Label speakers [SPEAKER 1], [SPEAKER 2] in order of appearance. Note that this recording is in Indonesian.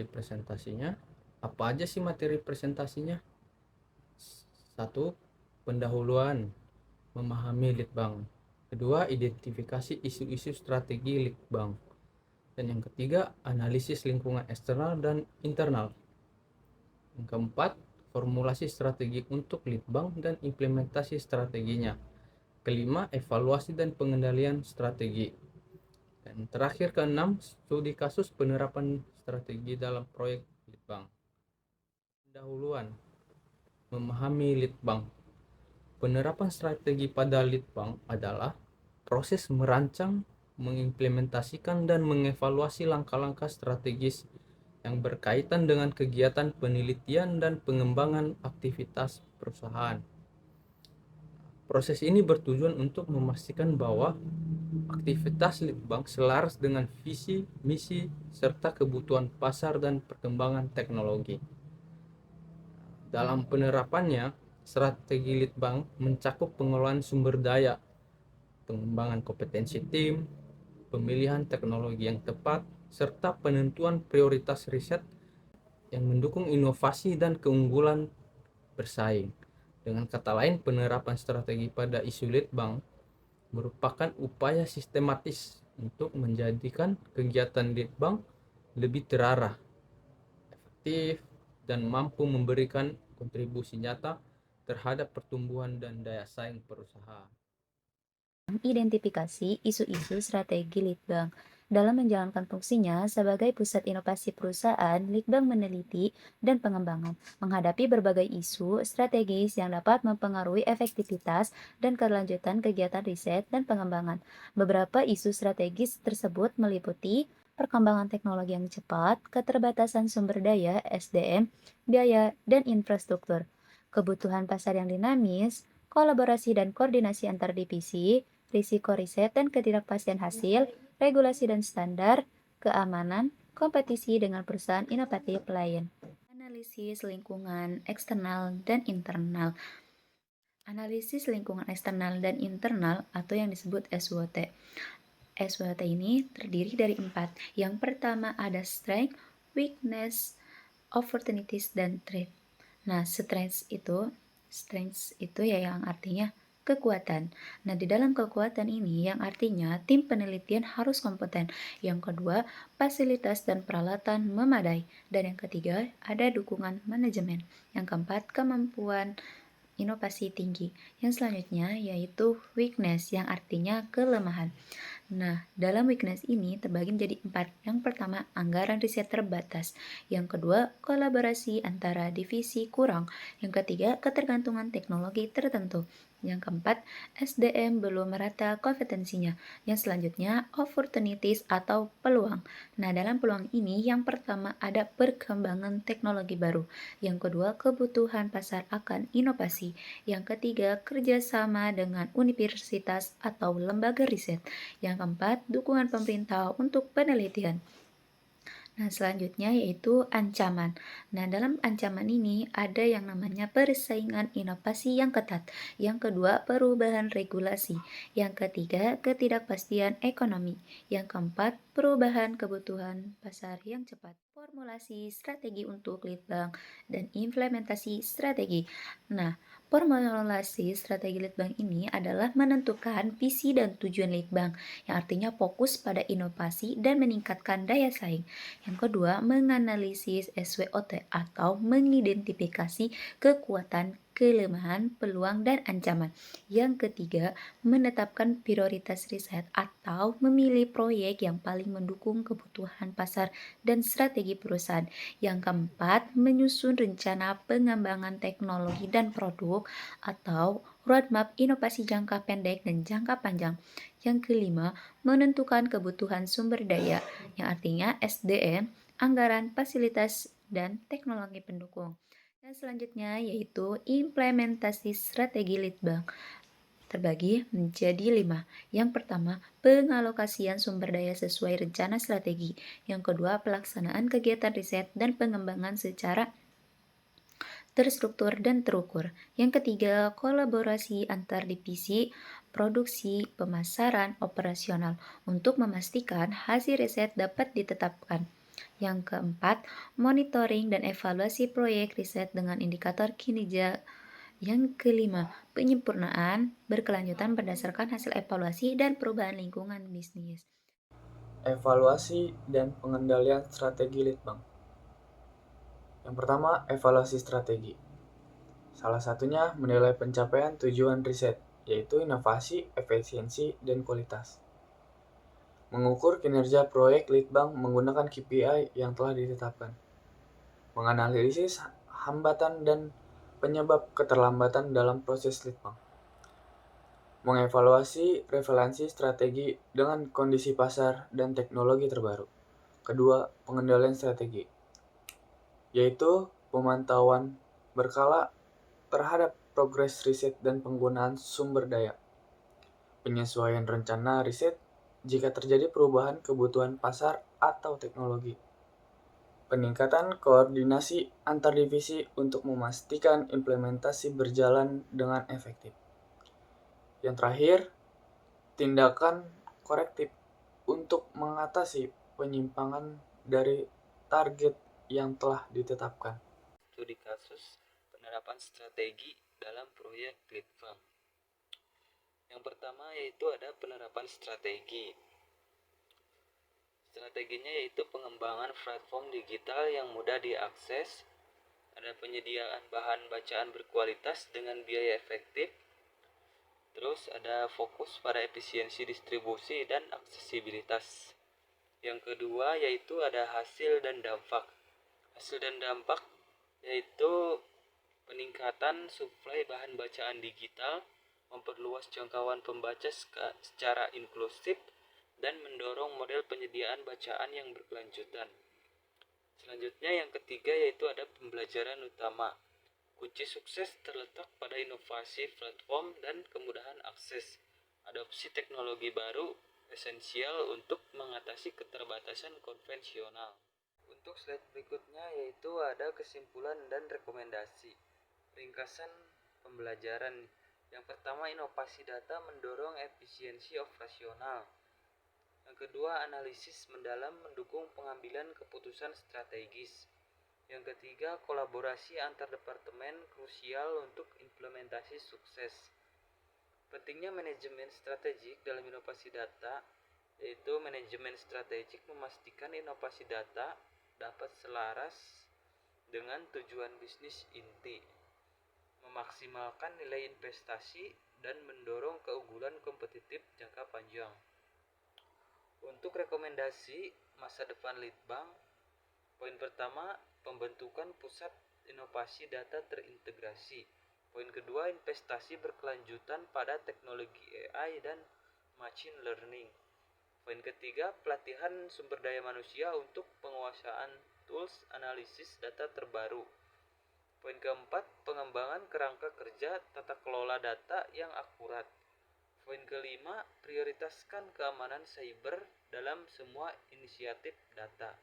[SPEAKER 1] materi presentasinya. Apa aja sih materi presentasinya? Satu, pendahuluan, memahami Litbang. Kedua, identifikasi isu-isu strategi Litbang. Dan yang ketiga, analisis lingkungan eksternal dan internal. Yang keempat, formulasi strategi untuk Litbang dan implementasi strateginya. Kelima, evaluasi dan pengendalian strategi. Dan terakhir keenam, studi kasus penerapan strategi dalam proyek Litbang. Pendahuluan, memahami Litbang. Penerapan strategi pada Litbang adalah proses merancang, mengimplementasikan, dan mengevaluasi langkah-langkah strategis yang berkaitan dengan kegiatan penelitian dan pengembangan aktivitas perusahaan. Proses ini bertujuan untuk memastikan bahwa aktivitas Litbang selaras dengan visi, misi, serta kebutuhan pasar dan perkembangan teknologi. Dalam penerapannya, strategi Litbang mencakup pengelolaan sumber daya, pengembangan kompetensi tim, pemilihan teknologi yang tepat, serta penentuan prioritas riset yang mendukung inovasi dan keunggulan bersaing. Dengan kata lain, penerapan strategi pada isu Litbang merupakan upaya sistematis untuk menjadikan kegiatan Litbang lebih terarah, efektif, dan mampu memberikan kontribusi nyata terhadap pertumbuhan dan daya saing perusahaan.
[SPEAKER 2] Identifikasi isu-isu strategi Litbang. Dalam menjalankan fungsinya sebagai pusat inovasi perusahaan, Litbang meneliti dan pengembangan, menghadapi berbagai isu strategis yang dapat mempengaruhi efektivitas dan kelanjutan kegiatan riset dan pengembangan. Beberapa isu strategis tersebut meliputi perkembangan teknologi yang cepat, keterbatasan sumber daya (SDM), biaya, dan infrastruktur, kebutuhan pasar yang dinamis, kolaborasi dan koordinasi antar divisi, risiko riset dan ketidakpastian hasil, regulasi dan standar, keamanan, kompetisi dengan perusahaan inovatif lain. Analisis lingkungan eksternal dan internal. Analisis lingkungan eksternal dan internal atau yang disebut SWOT. SWOT ini terdiri dari 4. Yang pertama ada strength, weakness, opportunities, dan threat. Nah, strengths itu ya yang artinya kekuatan. Nah, di dalam kekuatan ini yang artinya tim penelitian harus kompeten. Yang kedua, fasilitas dan peralatan memadai. Dan yang ketiga, ada dukungan manajemen. Yang keempat, kemampuan inovasi tinggi. Yang selanjutnya yaitu weakness yang artinya kelemahan. Nah, dalam weakness ini terbagi menjadi 4. Yang pertama, anggaran riset terbatas. Yang kedua, kolaborasi antara divisi kurang. Yang ketiga, ketergantungan teknologi tertentu. Yang keempat, SDM belum merata kompetensinya. Yang selanjutnya, opportunities atau peluang. Nah, dalam peluang ini, yang pertama ada perkembangan teknologi baru. Yang kedua, kebutuhan pasar akan inovasi. Yang ketiga, kerjasama dengan universitas atau lembaga riset. Yang keempat, dukungan pemerintah untuk penelitian. Nah, selanjutnya yaitu ancaman. Nah, dalam ancaman ini ada yang namanya persaingan inovasi yang ketat. Yang kedua, perubahan regulasi. Yang ketiga, ketidakpastian ekonomi. Yang keempat, perubahan kebutuhan pasar yang cepat. Formulasi strategi untuk Litbang dan implementasi strategi. Nah, formulasi strategi Litbang ini adalah menentukan visi dan tujuan Litbang, yang artinya fokus pada inovasi dan meningkatkan daya saing. Yang kedua, menganalisis SWOT atau mengidentifikasi kekuatan, kelemahan, peluang, dan ancaman. Yang ketiga, menetapkan prioritas riset atau memilih proyek yang paling mendukung kebutuhan pasar dan strategi perusahaan. Yang keempat, menyusun rencana pengembangan teknologi dan produk atau roadmap inovasi jangka pendek dan jangka panjang. Yang kelima, menentukan kebutuhan sumber daya, yang artinya SDM, anggaran, fasilitas, dan teknologi pendukung. Dan selanjutnya yaitu implementasi strategi Litbang terbagi menjadi 5. Yang pertama, pengalokasian sumber daya sesuai rencana strategi. Yang kedua, pelaksanaan kegiatan riset dan pengembangan secara terstruktur dan terukur. Yang ketiga, kolaborasi antar divisi, produksi, pemasaran, operasional untuk memastikan hasil riset dapat ditetapkan. Yang keempat, monitoring dan evaluasi proyek riset dengan indikator kinerja. Yang kelima, penyempurnaan berkelanjutan berdasarkan hasil evaluasi dan perubahan lingkungan bisnis.
[SPEAKER 3] Evaluasi dan pengendalian strategi Litbang. Yang pertama, evaluasi strategi. Salah satunya menilai pencapaian tujuan riset, yaitu inovasi, efisiensi, dan kualitas. Mengukur kinerja proyek Litbang menggunakan KPI yang telah ditetapkan. Menganalisis hambatan dan penyebab keterlambatan dalam proses Litbang. Mengevaluasi relevansi strategi dengan kondisi pasar dan teknologi terbaru. Kedua, pengendalian strategi, yaitu pemantauan berkala terhadap progres riset dan penggunaan sumber daya. Penyesuaian rencana riset jika terjadi perubahan kebutuhan pasar atau teknologi. Peningkatan koordinasi antar divisi untuk memastikan implementasi berjalan dengan efektif. Yang terakhir, tindakan korektif untuk mengatasi penyimpangan dari target yang telah ditetapkan.
[SPEAKER 1] Studi kasus penerapan strategi dalam proyek Litbang. Yang pertama yaitu ada penerapan strategi. Strateginya yaitu pengembangan platform digital yang mudah diakses, ada penyediaan bahan bacaan berkualitas dengan biaya efektif, terus ada fokus pada efisiensi distribusi dan aksesibilitas. Yang kedua yaitu ada hasil dan dampak. Hasil dan dampak yaitu peningkatan suplai bahan bacaan digital, memperluas jangkauan pembaca secara inklusif, dan mendorong model penyediaan bacaan yang berkelanjutan. Selanjutnya yang ketiga yaitu ada pembelajaran utama. Kunci sukses terletak pada inovasi platform dan kemudahan akses. Adopsi teknologi baru esensial untuk mengatasi keterbatasan konvensional. Untuk slide berikutnya yaitu ada kesimpulan dan rekomendasi. Ringkasan pembelajaran. Yang pertama, inovasi data mendorong efisiensi operasional. Yang kedua, analisis mendalam mendukung pengambilan keputusan strategis. Yang ketiga, kolaborasi antar departemen krusial untuk implementasi sukses. Pentingnya manajemen strategik dalam inovasi data, yaitu manajemen strategik memastikan inovasi data dapat selaras dengan tujuan bisnis inti, memaksimalkan nilai investasi, dan mendorong keunggulan kompetitif jangka panjang. Untuk rekomendasi masa depan Litbang, poin pertama, pembentukan pusat inovasi data terintegrasi. Poin kedua, investasi berkelanjutan pada teknologi AI dan machine learning. Poin ketiga, pelatihan sumber daya manusia untuk penguasaan tools analisis data terbaru. Poin keempat, pengembangan kerangka kerja tata kelola data yang akurat. Poin kelima, prioritaskan keamanan cyber dalam semua inisiatif data.